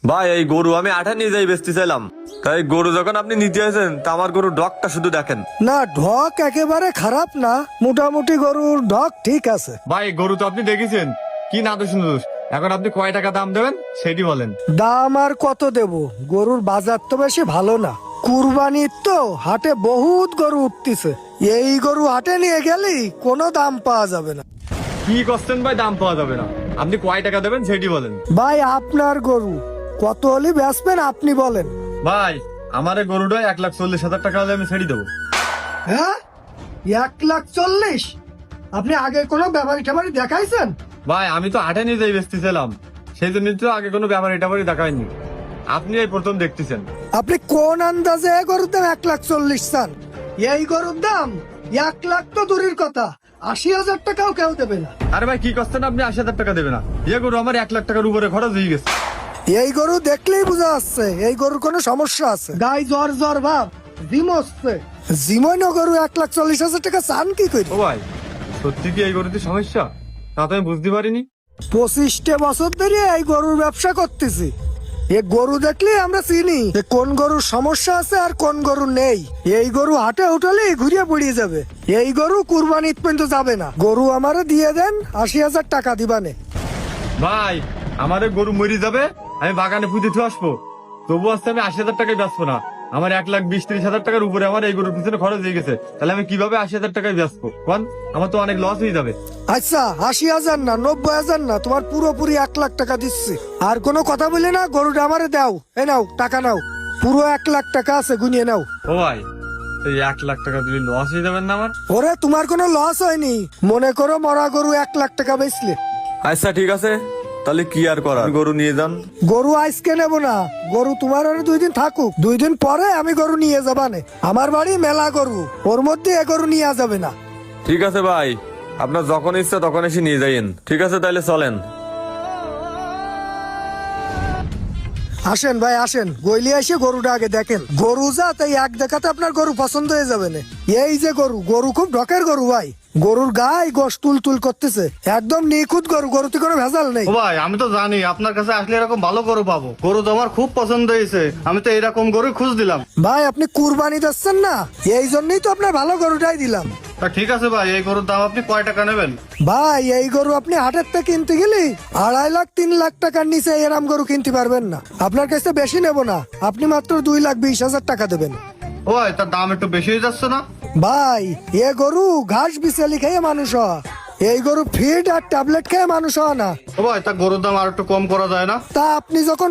ভাই এই গরু আমি আঠা নিয়ে যাই বেচতে চাইলাম, তাই গরু যখন আপনি নিতে আসেন তা আমার গরু ডগটা শুধু দেখেন। না, ঢক একেবারে খারাপ না, মোটামুটি গরুর ঢক ঠিক আছে। ভাই গরু তো আপনি দেখেছেন কি নাদুস নুদুস, এখন আপনি কয় টাকা দাম দেবেন সেটি বলেন। দাম আর কত দেব, গরুর বাজার তো বেশি ভালো না। কুরবানির তো হাটে বহুত গরু উঠতেছে, এই গরু হাটে নিয়ে গেলি কোনো দাম পাওয়া যাবে না। কি করছেন ভাই, দাম পাওয়া যাবে না, আপনি কয় টাকা দেবেন সেটি বলেন। ভাই আপনার গরু কত হলে বেচবেন আপনি বলেন। ভাই আমার এই গরুটা 1,40,000 টাকা হলে আমি ছেড়ে দেবো। হ্যাঁ, 1,40,000? আপনি আগে কোনো ব্যাপারী ট্যাপারি দেখাইছেন? ভাই আমি তো হাটে নিয়ে যাই বেচতেছিলাম, সেই জন্য তো আগে কোনো ব্যাপারী টাপারি দেখায়নি, আপনি এই প্রথম দেখতেছেন। আপনি কোন আন্দাজে এই গরুর দাম 1,40,000 চান? এই গরুর দাম 1,00,000 তো দূরের কথা, 80,000 টাকাও কেউ দেবে না। আরে ভাই কি করছেন আপনি, 80,000 টাকা দেবে না? এ গরু আমার 1,00,000 টাকার উপরে খরচ হয়ে গেছে। এই গরু দেখলেই বোঝা যাচ্ছে এই গরুর কোনো সমস্যা আছে, গায়ে জ্বর জ্বর ভাব, জিম হচ্ছে। জিমই না গরু 1,40,000 টাকা চান কি করি? ও ভাই সত্যি কি এই গরুতে সমস্যা? তা তো আমি বুঝতে পারিনি। 25টা বছর ধরে এই গরুর ব্যবসা করতেছি, এ গরু দেখলে আমরা চিনি যে কোন গরুর সমস্যা আছে আর কোন গরু নেই। এই গরু হাটে উঠালে ঘুরিয়ে পড়িয়ে যাবে, এই গরু কুরবানি ঈদ পর্যন্ত যাবে না। গরু আমারে দিয়ে দেন, 80,000 টাকা দিবানে। ভাই আমার এই গরু মরি যাবে, আমি বাগানে পুঁতে থুয়ে আসবো, তবু আসতে আমি 80,000 টাকায় বেচবো না। আমার 1,20,000-30,000 টাকার উপরে আমার এই গরুর পিছনে খরচ হয়ে গেছে, তাহলে আমি কিভাবে 80,000 টাকায় বেচবো কোন? আমার তো অনেক লস হয়ে যাবে। আচ্ছা 80,000 না, 90,000 না, তোমার পুরোপুরি 1,00,000 টাকা দিচ্ছি। আর কোনো কথা বলে না, গরুটা আমারে দাও, এই নাও টাকা নাও, পুরো 1,00,000 টাকা আছে, গুনিয়ে নাও। ও ভাই এই 1,00,000 টাকা দিলে লস হয়ে যাবেন না আমার? ওরে তোমার কোনো লস হয়নি, মনে করো মরা গরু 1,00,000 টাকা বেচলে। আচ্ছা ঠিক আছে, তাহলে কি আর করার, গরু নিয়ে যান। গরু আজকে নেবো না, গরু তোমার আর 2 দিন থাকুক, 2 দিন পরে আমি গরু নিয়ে যাবানে। আমার বাড়ি মেলা গরু, ওর মধ্যে এ গরু নিয়ে যাবে না। ঠিক আছে ভাই, আপনার যখন ইচ্ছা তখন এসে নিয়ে যাইন। ঠিক আছে তাহলে চলেন। আসেন ভাই আসেন, গইলে এসে গরুটা আগে দেখেন। গরু যা তাই এক দেখাতে আপনার গরু পছন্দ হয়ে যাবে না। এই যে গরু, গরু খুব ঢকের গরু ভাই, গরুর গায়ে গোশ তুল তুল করতেছে, একদম নিখুঁত গরু, গরুতে কোনো ভেজাল নেই। ও ভাই আমি তো জানি আপনার কাছে আসলে এরকম ভালো গরু পাবো, গরু তো আমার খুব পছন্দ হয়েছে, আমি তো এরকম গরু খুঁজ দিলাম। ভাই আপনি কুরবানি দিচ্ছেন না, এই জন্যই তো আপনার ভালো গরুটাই দিলাম। তা ঠিক আছে ভাই, এই গরুর দাম আপনি কয় টাকা নেবেন? ভাই এই গরু আপনি হাটের থেকে কিনতে গেলে 2.5 লাখ 3 লাখ টাকার নিচে এরম গরু কিনতে পারবেন না। আপনার কাছে বেশি নেব না, আপনি মাত্র 2,20,000 টাকা দেবেন। ও ভাই তার দাম একটু বেশি হয়ে যাচ্ছে না? ভাই এ গরু ঘাস বিছালি খেয়ে মানুষ হয়, এই গরু ফিড আর ট্যাবলেট খেয়ে মানুষ হয় না। ও ভাই তা গরুর দাম আর একটু কম করা যায় না? তা আপনি যখন